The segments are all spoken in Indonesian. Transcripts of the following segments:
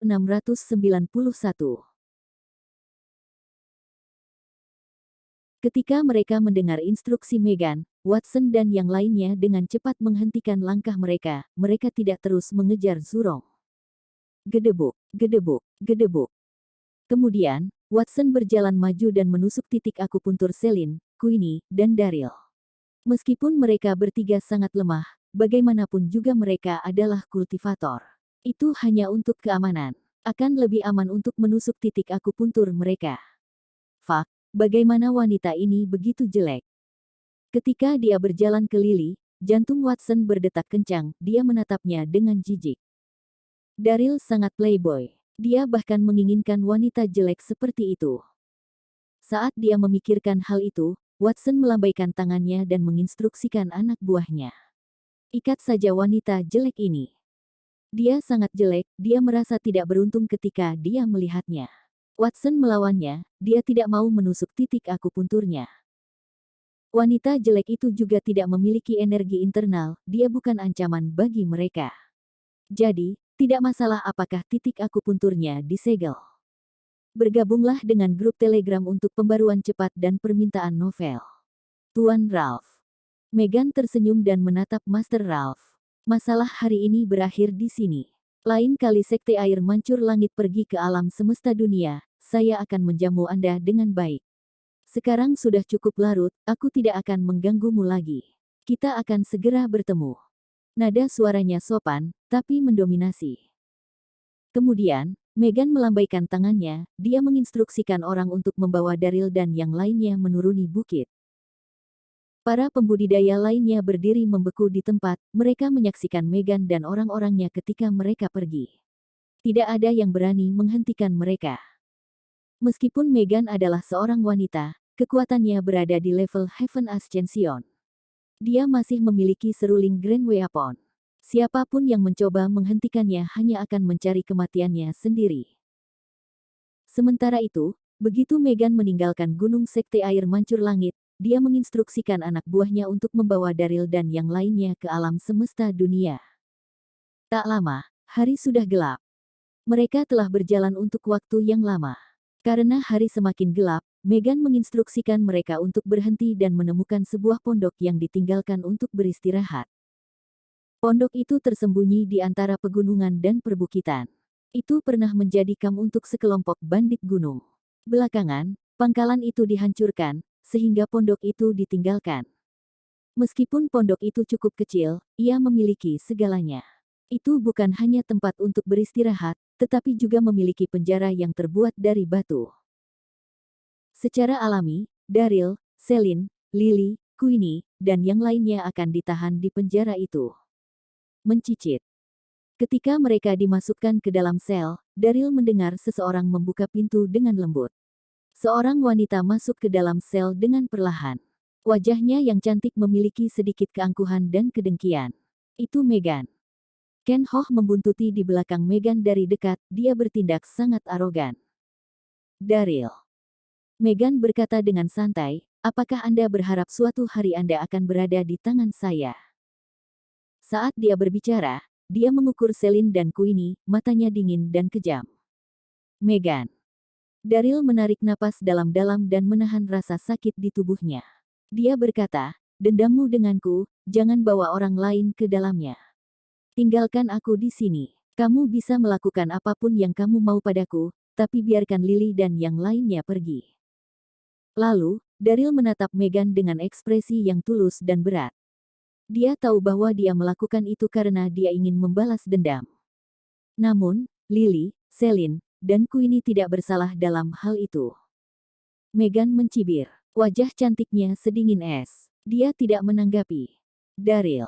691. Ketika mereka mendengar instruksi Meghan, Watson dan yang lainnya dengan cepat menghentikan langkah mereka. Mereka tidak terus mengejar Zurong. Gedebuk, gedebuk, gedebuk. Kemudian, Watson berjalan maju dan menusuk titik akupuntur Celine, Queenie, dan Daryl. Meskipun mereka bertiga sangat lemah, bagaimanapun juga mereka adalah kultivator. Itu hanya untuk keamanan. Akan lebih aman untuk menusuk titik akupuntur mereka. Fuck, bagaimana wanita ini begitu jelek? Ketika dia berjalan ke Lily, jantung Watson berdetak kencang, dia menatapnya dengan jijik. Daryl sangat playboy. Dia bahkan menginginkan wanita jelek seperti itu. Saat dia memikirkan hal itu, Watson melambaikan tangannya dan menginstruksikan anak buahnya. Ikat saja wanita jelek ini. Dia sangat jelek, dia merasa tidak beruntung ketika dia melihatnya. Watson melawannya, dia tidak mau menusuk titik akupunturnya. Wanita jelek itu juga tidak memiliki energi internal, dia bukan ancaman bagi mereka. Jadi, tidak masalah apakah titik akupunturnya disegel. Bergabunglah dengan grup Telegram untuk pembaruan cepat dan permintaan novel. Tuan Ralph. Meghan tersenyum dan menatap Master Ralph. Masalah hari ini berakhir di sini. Lain kali sekte air mancur langit pergi ke alam semesta dunia, saya akan menjamu Anda dengan baik. Sekarang sudah cukup larut, aku tidak akan mengganggumu lagi. Kita akan segera bertemu. Nada suaranya sopan, tapi mendominasi. Kemudian, Meghan melambaikan tangannya, dia menginstruksikan orang untuk membawa Daryl dan yang lainnya menuruni bukit. Para pembudidaya lainnya berdiri membeku di tempat, mereka menyaksikan Meghan dan orang-orangnya ketika mereka pergi. Tidak ada yang berani menghentikan mereka. Meskipun Meghan adalah seorang wanita, kekuatannya berada di level Heaven Ascension. Dia masih memiliki seruling Grand Weapon. Siapapun yang mencoba menghentikannya hanya akan mencari kematiannya sendiri. Sementara itu, begitu Meghan meninggalkan gunung sekte air mancur langit, dia menginstruksikan anak buahnya untuk membawa Daryl dan yang lainnya ke alam semesta dunia. Tak lama, hari sudah gelap. Mereka telah berjalan untuk waktu yang lama. Karena hari semakin gelap, Meghan menginstruksikan mereka untuk berhenti dan menemukan sebuah pondok yang ditinggalkan untuk beristirahat. Pondok itu tersembunyi di antara pegunungan dan perbukitan. Itu pernah menjadi kamp untuk sekelompok bandit gunung. Belakangan, pangkalan itu dihancurkan, sehingga pondok itu ditinggalkan. Meskipun pondok itu cukup kecil, ia memiliki segalanya. Itu bukan hanya tempat untuk beristirahat, tetapi juga memiliki penjara yang terbuat dari batu. Secara alami, Daryl, Celine, Lily, Queenie, dan yang lainnya akan ditahan di penjara itu. Mencicit. Ketika mereka dimasukkan ke dalam sel, Daryl mendengar seseorang membuka pintu dengan lembut. Seorang wanita masuk ke dalam sel dengan perlahan. Wajahnya yang cantik memiliki sedikit keangkuhan dan kedengkian. Itu Meghan. Ken Hoh membuntuti di belakang Meghan dari dekat, dia bertindak sangat arogan. Daryl. Meghan berkata dengan santai, apakah Anda berharap suatu hari Anda akan berada di tangan saya? Saat dia berbicara, dia mengukur Celine dan Queenie, matanya dingin dan kejam. Meghan. Daryl menarik napas dalam-dalam dan menahan rasa sakit di tubuhnya. Dia berkata, dendammu denganku, jangan bawa orang lain ke dalamnya. Tinggalkan aku di sini. Kamu bisa melakukan apapun yang kamu mau padaku, tapi biarkan Lily dan yang lainnya pergi. Lalu, Daryl menatap Meghan dengan ekspresi yang tulus dan berat. Dia tahu bahwa dia melakukan itu karena dia ingin membalas dendam. Namun, Lily, Celine, dan Queenie tidak bersalah dalam hal itu. Meghan mencibir. Wajah cantiknya sedingin es. Dia tidak menanggapi. Daryl.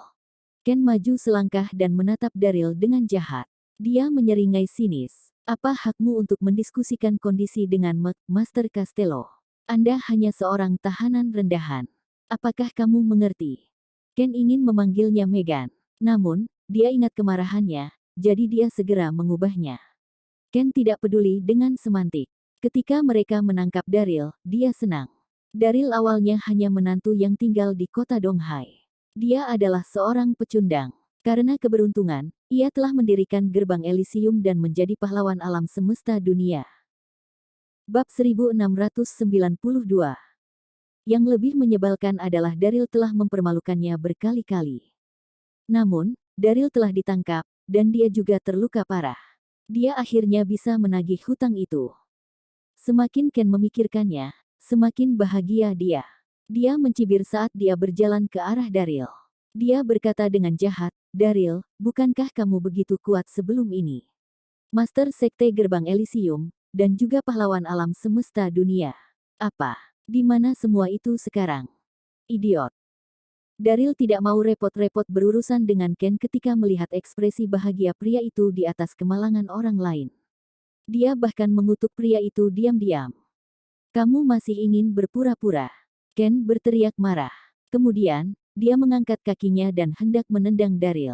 Ken maju selangkah dan menatap Daryl dengan jahat. Dia menyeringai sinis. Apa hakmu untuk mendiskusikan kondisi dengan Master Castello? Anda hanya seorang tahanan rendahan. Apakah kamu mengerti? Ken ingin memanggilnya Meghan. Namun, dia ingat kemarahannya, jadi dia segera mengubahnya. Ken tidak peduli dengan semantik. Ketika mereka menangkap Daryl, dia senang. Daryl awalnya hanya menantu yang tinggal di kota Donghai. Dia adalah seorang pecundang. Karena keberuntungan, ia telah mendirikan gerbang Elysium dan menjadi pahlawan alam semesta dunia. Bab 1692. Yang lebih menyebalkan adalah Daryl telah mempermalukannya berkali-kali. Namun, Daryl telah ditangkap, dan dia juga terluka parah. Dia akhirnya bisa menagih hutang itu. Semakin Ken memikirkannya, semakin bahagia dia. Dia mencibir saat dia berjalan ke arah Daryl. Dia berkata dengan jahat, "Daryl, bukankah kamu begitu kuat sebelum ini? Master Sekte Gerbang Elysium, dan juga pahlawan alam semesta dunia. Apa? Di mana semua itu sekarang? Idiot." Daryl tidak mau repot-repot berurusan dengan Ken ketika melihat ekspresi bahagia pria itu di atas kemalangan orang lain. Dia bahkan mengutuk pria itu diam-diam. "Kamu masih ingin berpura-pura?" Ken berteriak marah. Kemudian, dia mengangkat kakinya dan hendak menendang Daryl.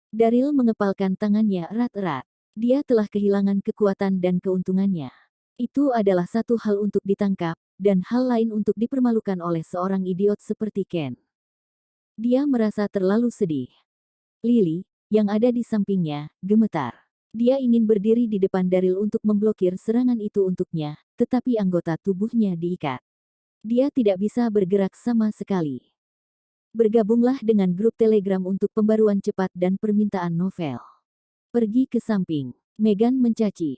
Daryl mengepalkan tangannya erat-erat. Dia telah kehilangan kekuatan dan keuntungannya. Itu adalah satu hal untuk ditangkap, dan hal lain untuk dipermalukan oleh seorang idiot seperti Ken. Dia merasa terlalu sedih. Lily, yang ada di sampingnya, gemetar. Dia ingin berdiri di depan Daryl untuk memblokir serangan itu untuknya, tetapi anggota tubuhnya diikat. Dia tidak bisa bergerak sama sekali. Bergabunglah dengan grup Telegram untuk pembaruan cepat dan permintaan novel. Pergi ke samping. Megan mencaci.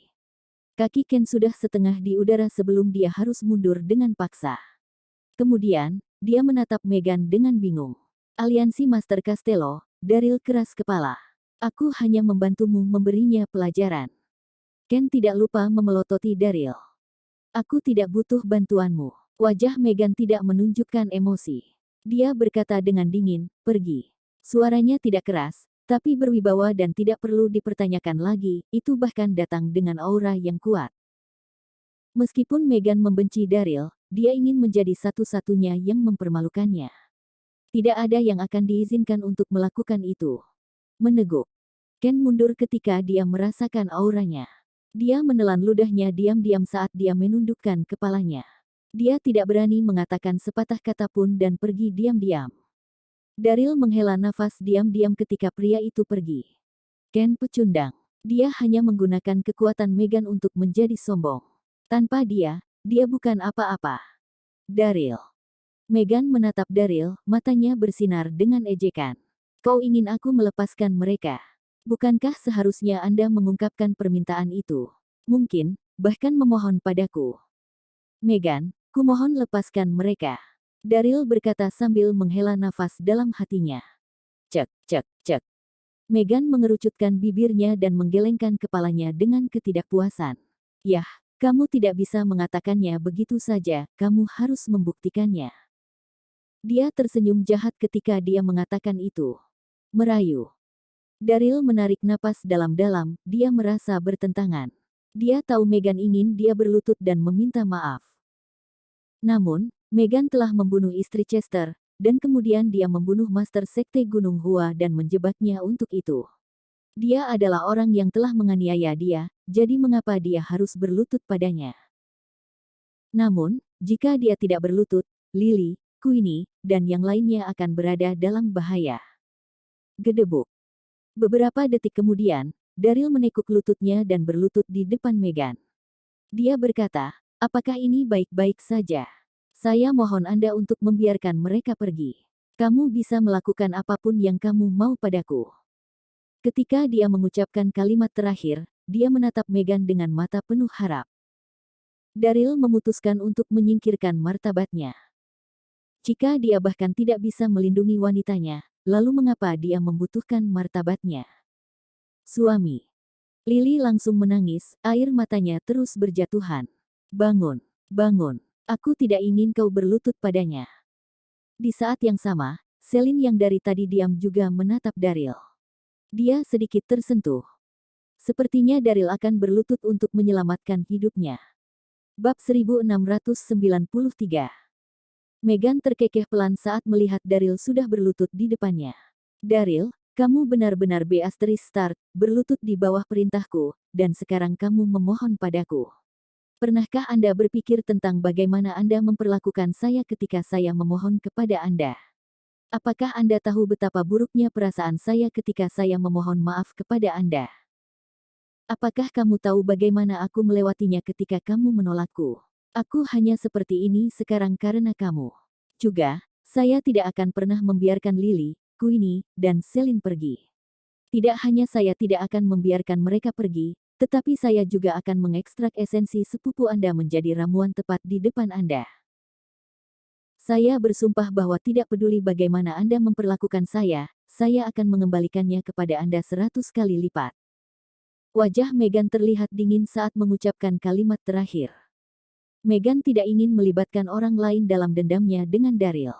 Kaki Ken sudah setengah di udara sebelum dia harus mundur dengan paksa. Kemudian, dia menatap Megan dengan bingung. "Aliansi Master Castello," Daryl keras kepala. "Aku hanya membantumu memberinya pelajaran." Ken tidak lupa memelototi Daryl. "Aku tidak butuh bantuanmu." Wajah Megan tidak menunjukkan emosi. Dia berkata dengan dingin, "Pergi." Suaranya tidak keras, tapi berwibawa dan tidak perlu dipertanyakan lagi, itu bahkan datang dengan aura yang kuat. Meskipun Megan membenci Daryl, dia ingin menjadi satu-satunya yang mempermalukannya. Tidak ada yang akan diizinkan untuk melakukan itu. Meneguk. Ken mundur ketika dia merasakan auranya. Dia menelan ludahnya diam-diam saat dia menundukkan kepalanya. Dia tidak berani mengatakan sepatah kata pun dan pergi diam-diam. Daryl menghela nafas diam-diam ketika pria itu pergi. Ken pecundang. Dia hanya menggunakan kekuatan Megan untuk menjadi sombong. Tanpa dia bukan apa-apa. Daryl. Megan menatap Daryl, matanya bersinar dengan ejekan. "Kau ingin aku melepaskan mereka? Bukankah seharusnya Anda mengungkapkan permintaan itu? Mungkin, bahkan memohon padaku." "Megan, kumohon lepaskan mereka," Daryl berkata sambil menghela nafas dalam hatinya. Cek, cek, cek. Megan mengerucutkan bibirnya dan menggelengkan kepalanya dengan ketidakpuasan. "Yah, kamu tidak bisa mengatakannya begitu saja, kamu harus membuktikannya." Dia tersenyum jahat ketika dia mengatakan itu. Merayu. Daryl menarik napas dalam-dalam, dia merasa bertentangan. Dia tahu Megan ingin dia berlutut dan meminta maaf. Namun, Megan telah membunuh istri Chester, dan kemudian dia membunuh Master Sekte Gunung Hua dan menjebaknya untuk itu. Dia adalah orang yang telah menganiaya dia, jadi mengapa dia harus berlutut padanya? Namun, jika dia tidak berlutut, Lily, Queenie, dan yang lainnya akan berada dalam bahaya. Gedebuk. Beberapa detik kemudian, Daryl menekuk lututnya dan berlutut di depan Megan. Dia berkata, "Apakah ini baik-baik saja? Saya mohon Anda untuk membiarkan mereka pergi. Kamu bisa melakukan apapun yang kamu mau padaku." Ketika dia mengucapkan kalimat terakhir, dia menatap Megan dengan mata penuh harap. Daryl memutuskan untuk menyingkirkan martabatnya. Jika dia bahkan tidak bisa melindungi wanitanya, lalu mengapa dia membutuhkan martabatnya? Suami. Lily langsung menangis, air matanya terus berjatuhan. "Bangun, bangun. Aku tidak ingin kau berlutut padanya." Di saat yang sama, Celine yang dari tadi diam juga menatap Daryl. Dia sedikit tersentuh. Sepertinya Daryl akan berlutut untuk menyelamatkan hidupnya. Bab 1693. Megan terkekeh pelan saat melihat Daryl sudah berlutut di depannya. "Daryl, kamu benar-benar ***, berlutut di bawah perintahku, dan sekarang kamu memohon padaku. Pernahkah Anda berpikir tentang bagaimana Anda memperlakukan saya ketika saya memohon kepada Anda? Apakah Anda tahu betapa buruknya perasaan saya ketika saya memohon maaf kepada Anda? Apakah kamu tahu bagaimana aku melewatinya ketika kamu menolakku? Aku hanya seperti ini sekarang karena kamu. Juga, saya tidak akan pernah membiarkan Lily, Queenie, dan Celine pergi. Tidak hanya saya tidak akan membiarkan mereka pergi, tetapi saya juga akan mengekstrak esensi sepupu Anda menjadi ramuan tepat di depan Anda. Saya bersumpah bahwa tidak peduli bagaimana Anda memperlakukan saya akan mengembalikannya kepada Anda 100 kali lipat. Wajah Meghan terlihat dingin saat mengucapkan kalimat terakhir. Meghan tidak ingin melibatkan orang lain dalam dendamnya dengan Daryl.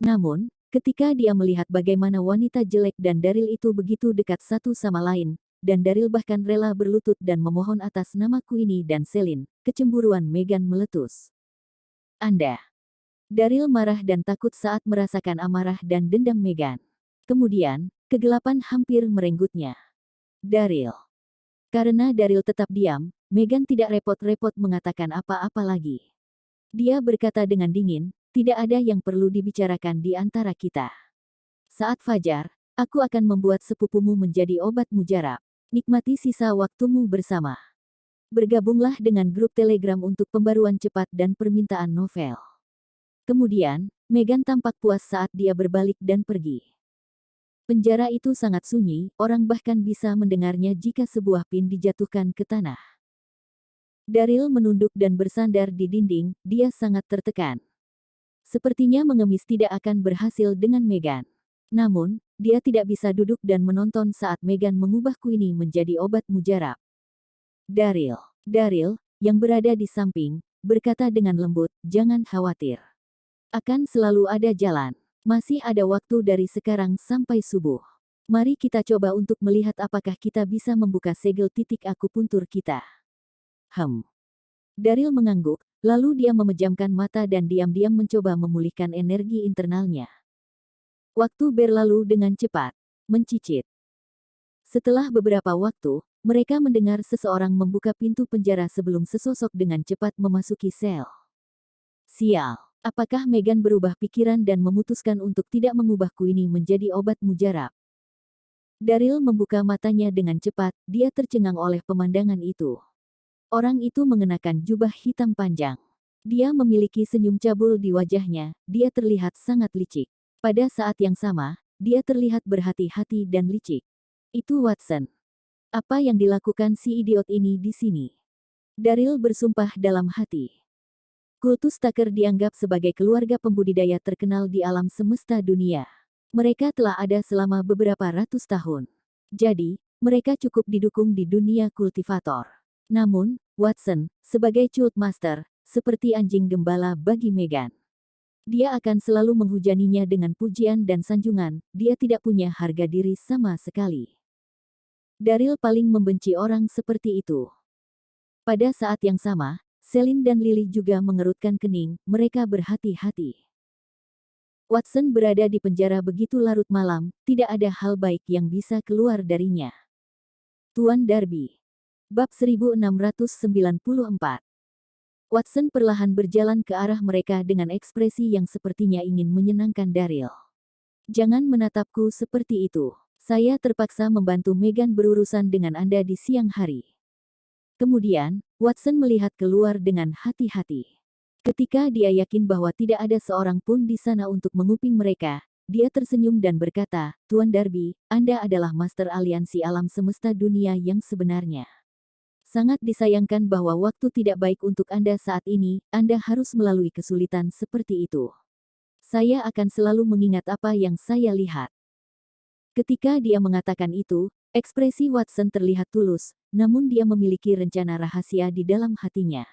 Namun, ketika dia melihat bagaimana wanita jelek dan Daryl itu begitu dekat satu sama lain, dan Daryl bahkan rela berlutut dan memohon atas nama Queenie dan Celine, kecemburuan Meghan meletus. Anda. Daryl marah dan takut saat merasakan amarah dan dendam Meghan. Kemudian, kegelapan hampir merenggutnya. Daryl. Karena Daryl tetap diam, Meghan tidak repot-repot mengatakan apa-apa lagi. Dia berkata dengan dingin, tidak ada yang perlu dibicarakan di antara kita. Saat fajar, aku akan membuat sepupumu menjadi obat mujarab. Nikmati sisa waktumu bersama. Bergabunglah dengan grup Telegram untuk pembaruan cepat dan permintaan novel. Kemudian, Meghan tampak puas saat dia berbalik dan pergi. Penjara itu sangat sunyi, orang bahkan bisa mendengarnya jika sebuah pin dijatuhkan ke tanah. Daryl menunduk dan bersandar di dinding, dia sangat tertekan. Sepertinya mengemis tidak akan berhasil dengan Meghan. Namun, dia tidak bisa duduk dan menonton saat Meghan mengubah Queenie menjadi obat mujarab. Daryl, yang berada di samping, berkata dengan lembut, jangan khawatir. Akan selalu ada jalan. Masih ada waktu dari sekarang sampai subuh. Mari kita coba untuk melihat apakah kita bisa membuka segel titik akupuntur kita. Daryl mengangguk, lalu dia memejamkan mata dan diam-diam mencoba memulihkan energi internalnya. Waktu berlalu dengan cepat, mencicit. Setelah beberapa waktu, mereka mendengar seseorang membuka pintu penjara sebelum sesosok dengan cepat memasuki sel. Sial. Apakah Meghan berubah pikiran dan memutuskan untuk tidak mengubah Queenie menjadi obat mujarab? Daryl membuka matanya dengan cepat, dia tercengang oleh pemandangan itu. Orang itu mengenakan jubah hitam panjang. Dia memiliki senyum cabul di wajahnya, dia terlihat sangat licik. Pada saat yang sama, dia terlihat berhati-hati dan licik. Itu Watson. Apa yang dilakukan si idiot ini di sini? Daryl bersumpah dalam hati. Kultus Tucker dianggap sebagai keluarga pembudidaya terkenal di alam semesta dunia. Mereka telah ada selama beberapa ratus tahun. Jadi, mereka cukup didukung di dunia kultivator. Namun, Watson, sebagai cult master, seperti anjing gembala bagi Meghan. Dia akan selalu menghujaninya dengan pujian dan sanjungan, dia tidak punya harga diri sama sekali. Daryl paling membenci orang seperti itu. Pada saat yang sama, Celine dan Lily juga mengerutkan kening, mereka berhati-hati. Watson berada di penjara begitu larut malam, tidak ada hal baik yang bisa keluar darinya. Tuan Darby. Bab 1694. Watson perlahan berjalan ke arah mereka dengan ekspresi yang sepertinya ingin menyenangkan Daryl. Jangan menatapku seperti itu. Saya terpaksa membantu Meghan berurusan dengan Anda di siang hari. Kemudian, Watson melihat keluar dengan hati-hati. Ketika dia yakin bahwa tidak ada seorang pun di sana untuk menguping mereka, dia tersenyum dan berkata, Tuan Darby, Anda adalah master aliansi alam semesta dunia yang sebenarnya. Sangat disayangkan bahwa waktu tidak baik untuk Anda saat ini, Anda harus melalui kesulitan seperti itu. Saya akan selalu mengingat apa yang saya lihat. Ketika dia mengatakan itu, ekspresi Watson terlihat tulus, namun dia memiliki rencana rahasia di dalam hatinya.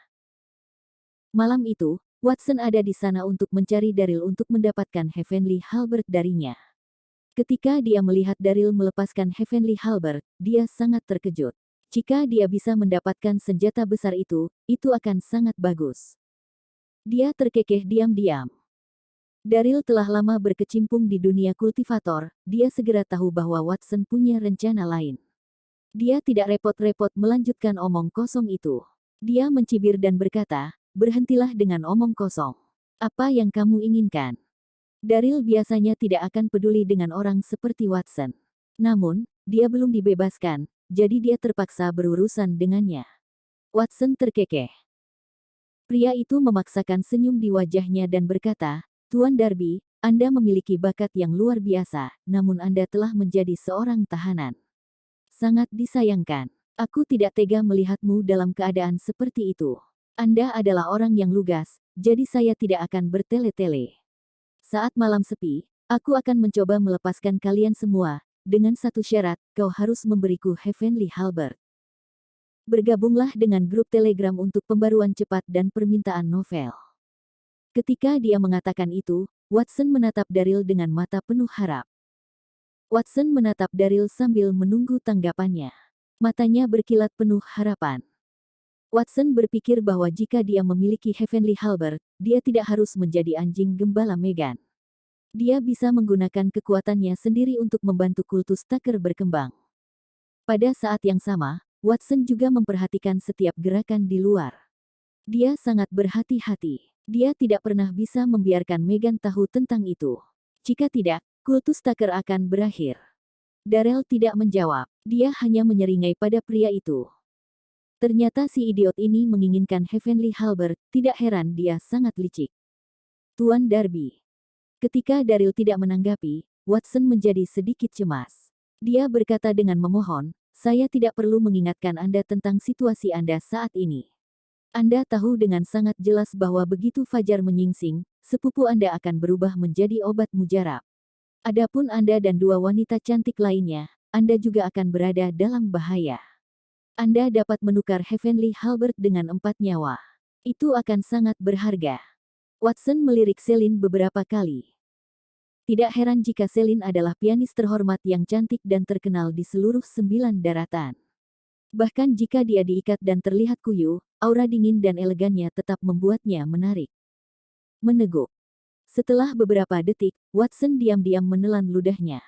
Malam itu, Watson ada di sana untuk mencari Daryl untuk mendapatkan Heavenly Halberd darinya. Ketika dia melihat Daryl melepaskan Heavenly Halberd, dia sangat terkejut. Jika dia bisa mendapatkan senjata besar itu akan sangat bagus. Dia terkekeh diam-diam. Daryl telah lama berkecimpung di dunia kultivator, dia segera tahu bahwa Watson punya rencana lain. Dia tidak repot-repot melanjutkan omong kosong itu. Dia mencibir dan berkata, berhentilah dengan omong kosong. Apa yang kamu inginkan? Daryl biasanya tidak akan peduli dengan orang seperti Watson. Namun, dia belum dibebaskan, jadi dia terpaksa berurusan dengannya. Watson terkekeh. Pria itu memaksakan senyum di wajahnya dan berkata, "Tuan Darby, Anda memiliki bakat yang luar biasa, namun Anda telah menjadi seorang tahanan. Sangat disayangkan. Aku tidak tega melihatmu dalam keadaan seperti itu. Anda adalah orang yang lugas, jadi saya tidak akan bertele-tele. Saat malam sepi, aku akan mencoba melepaskan kalian semua, dengan satu syarat, kau harus memberiku Heavenly Halberd. Bergabunglah dengan grup Telegram untuk pembaruan cepat dan permintaan novel." Ketika dia mengatakan itu, Watson menatap Daryl dengan mata penuh harap. Watson menatap Daryl sambil menunggu tanggapannya. Matanya berkilat penuh harapan. Watson berpikir bahwa jika dia memiliki Heavenly Halberd, dia tidak harus menjadi anjing gembala Meghan. Dia bisa menggunakan kekuatannya sendiri untuk membantu kultus Tucker berkembang. Pada saat yang sama, Watson juga memperhatikan setiap gerakan di luar. Dia sangat berhati-hati. Dia tidak pernah bisa membiarkan Meghan tahu tentang itu. Jika tidak, kultus Tucker akan berakhir. Daryl tidak menjawab. Dia hanya menyeringai pada pria itu. Ternyata si idiot ini menginginkan Heavenly Halberd, tidak heran dia sangat licik. Tuan Darby. Ketika Daryl tidak menanggapi, Watson menjadi sedikit cemas. Dia berkata dengan memohon, "Saya tidak perlu mengingatkan Anda tentang situasi Anda saat ini. Anda tahu dengan sangat jelas bahwa begitu fajar menyingsing, sepupu Anda akan berubah menjadi obat mujarab. Adapun Anda dan dua wanita cantik lainnya, Anda juga akan berada dalam bahaya. Anda dapat menukar Heavenly Halberd dengan 4 nyawa. Itu akan sangat berharga." Watson melirik Celine beberapa kali. Tidak heran jika Celine adalah pianis terhormat yang cantik dan terkenal di seluruh 9 daratan. Bahkan jika dia diikat dan terlihat kuyu, aura dingin dan elegannya tetap membuatnya menarik. Meneguk. Setelah beberapa detik, Watson diam-diam menelan ludahnya.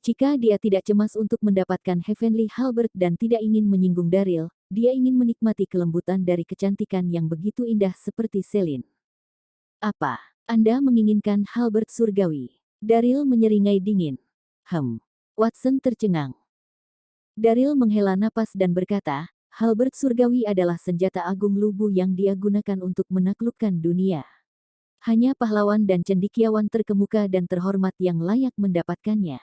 Jika dia tidak cemas untuk mendapatkan Heavenly Halberd dan tidak ingin menyinggung Daryl, dia ingin menikmati kelembutan dari kecantikan yang begitu indah seperti Celine. "Apa? Anda menginginkan Halberd surgawi?" Daryl menyeringai dingin. Watson tercengang. Daryl menghela napas dan berkata, "Halberd surgawi adalah senjata agung lubu yang dia gunakan untuk menaklukkan dunia. Hanya pahlawan dan cendekiawan terkemuka dan terhormat yang layak mendapatkannya.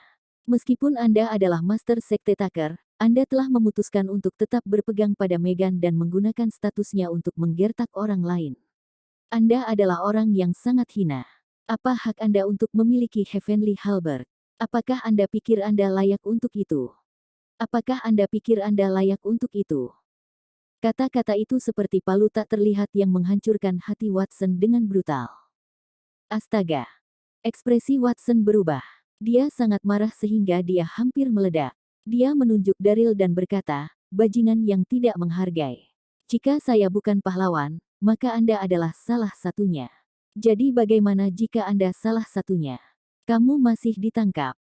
Meskipun Anda adalah Master Sekte Tucker, Anda telah memutuskan untuk tetap berpegang pada Meghan dan menggunakan statusnya untuk menggertak orang lain. Anda adalah orang yang sangat hina. Apa hak Anda untuk memiliki Heavenly Halberd? Apakah Anda pikir Anda layak untuk itu? Apakah Anda pikir Anda layak untuk itu?" Kata-kata itu seperti palu tak terlihat yang menghancurkan hati Watson dengan brutal. Astaga! Ekspresi Watson berubah. Dia sangat marah sehingga dia hampir meledak. Dia menunjuk Daryl dan berkata, "Bajingan yang tidak menghargai. Jika saya bukan pahlawan, maka Anda adalah salah satunya. Jadi bagaimana jika Anda salah satunya? Kamu masih ditangkap."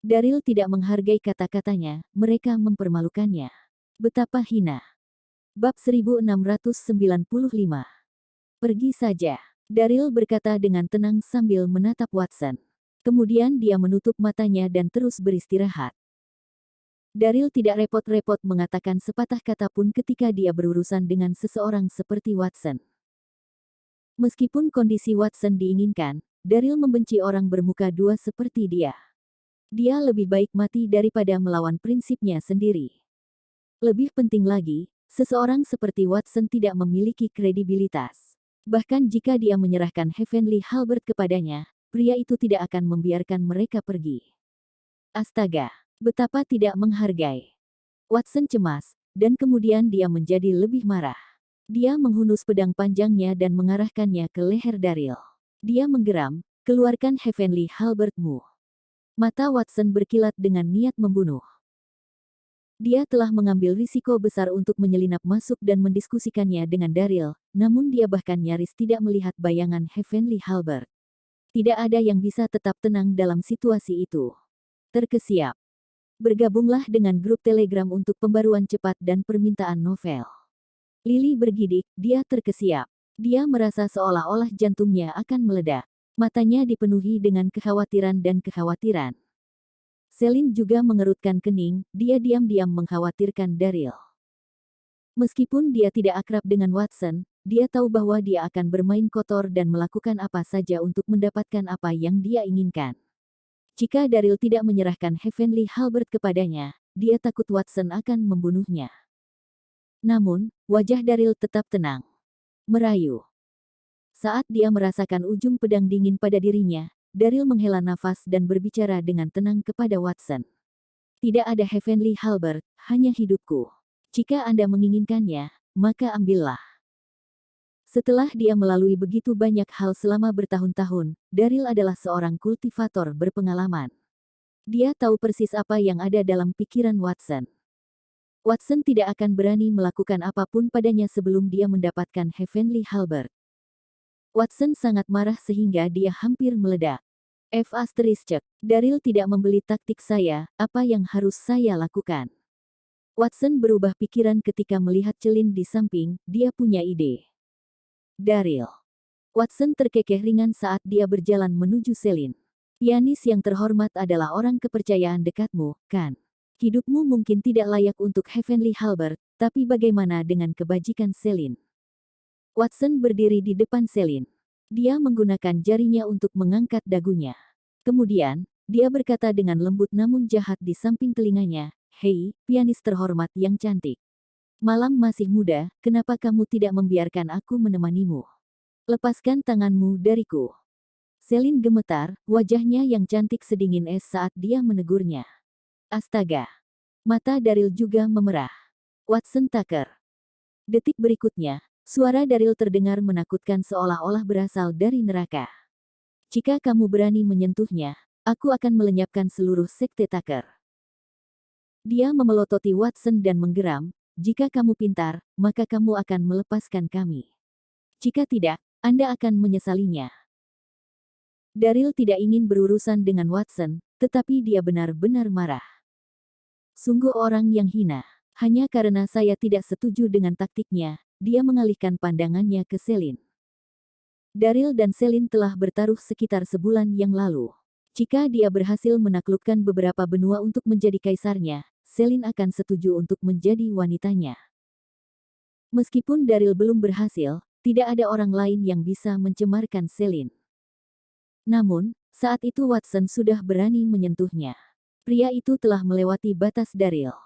Daryl tidak menghargai kata-katanya, mereka mempermalukannya. Betapa hina. Bab 1695. Pergi saja. Daryl berkata dengan tenang sambil menatap Watson. Kemudian dia menutup matanya dan terus beristirahat. Daryl tidak repot-repot mengatakan sepatah kata pun ketika dia berurusan dengan seseorang seperti Watson. Meskipun kondisi Watson diinginkan, Daryl membenci orang bermuka dua seperti dia. Dia lebih baik mati daripada melawan prinsipnya sendiri. Lebih penting lagi, seseorang seperti Watson tidak memiliki kredibilitas. Bahkan jika dia menyerahkan Heavenly Halberd kepadanya, pria itu tidak akan membiarkan mereka pergi. Astaga, betapa tidak menghargai. Watson cemas, dan kemudian dia menjadi lebih marah. Dia menghunus pedang panjangnya dan mengarahkannya ke leher Daryl. Dia menggeram, "Keluarkan Heavenly Halberd-mu." Mata Watson berkilat dengan niat membunuh. Dia telah mengambil risiko besar untuk menyelinap masuk dan mendiskusikannya dengan Daryl, namun dia bahkan nyaris tidak melihat bayangan Heavenly Halberd. Tidak ada yang bisa tetap tenang dalam situasi itu. Terkesiap. Bergabunglah dengan grup Telegram untuk pembaruan cepat dan permintaan novel. Lily bergidik, dia terkesiap. Dia merasa seolah-olah jantungnya akan meledak. Matanya dipenuhi dengan kekhawatiran dan kekhawatiran. Celine juga mengerutkan kening, dia diam-diam mengkhawatirkan Daryl. Meskipun dia tidak akrab dengan Watson, dia tahu bahwa dia akan bermain kotor dan melakukan apa saja untuk mendapatkan apa yang dia inginkan. Jika Daryl tidak menyerahkan Heavenly Halberd kepadanya, dia takut Watson akan membunuhnya. Namun, wajah Daryl tetap tenang. Merayu. Saat dia merasakan ujung pedang dingin pada dirinya, Daryl menghela nafas dan berbicara dengan tenang kepada Watson. Tidak ada Heavenly Halberd, hanya hidupku. Jika Anda menginginkannya, maka ambillah. Setelah dia melalui begitu banyak hal selama bertahun-tahun, Daryl adalah seorang kultivator berpengalaman. Dia tahu persis apa yang ada dalam pikiran Watson. Watson tidak akan berani melakukan apapun padanya sebelum dia mendapatkan Heavenly Halberd. Watson sangat marah sehingga dia hampir meledak. Daryl tidak membeli taktik saya, apa yang harus saya lakukan? Watson berubah pikiran ketika melihat Celine di samping, dia punya ide. Daryl. Watson terkekeh ringan saat dia berjalan menuju Celine. Pianis yang terhormat adalah orang kepercayaan dekatmu, kan? Hidupmu mungkin tidak layak untuk Heavenly Halberd, tapi bagaimana dengan kebajikan Celine? Watson berdiri di depan Celine. Dia menggunakan jarinya untuk mengangkat dagunya. Kemudian, dia berkata dengan lembut namun jahat di samping telinganya, "Hei, pianis terhormat yang cantik. Malam masih muda, kenapa kamu tidak membiarkan aku menemanimu? Lepaskan tanganmu dariku." Celine gemetar, wajahnya yang cantik sedingin es saat dia menegurnya. Astaga. Mata Daryl juga memerah. Watson Tucker. Detik berikutnya, suara Daryl terdengar menakutkan seolah-olah berasal dari neraka. Jika kamu berani menyentuhnya, aku akan melenyapkan seluruh sekte Tucker. Dia memelototi Watson dan menggeram, jika kamu pintar, maka kamu akan melepaskan kami. Jika tidak, Anda akan menyesalinya. Daryl tidak ingin berurusan dengan Watson, tetapi dia benar-benar marah. Sungguh orang yang hina. Hanya karena saya tidak setuju dengan taktiknya, dia mengalihkan pandangannya ke Celine. Daryl dan Celine telah bertaruh sekitar sebulan yang lalu. Jika dia berhasil menaklukkan beberapa benua untuk menjadi kaisarnya, Celine akan setuju untuk menjadi wanitanya. Meskipun Daryl belum berhasil, tidak ada orang lain yang bisa mencemarkan Celine. Namun, saat itu Watson sudah berani menyentuhnya. Pria itu telah melewati batas Daryl.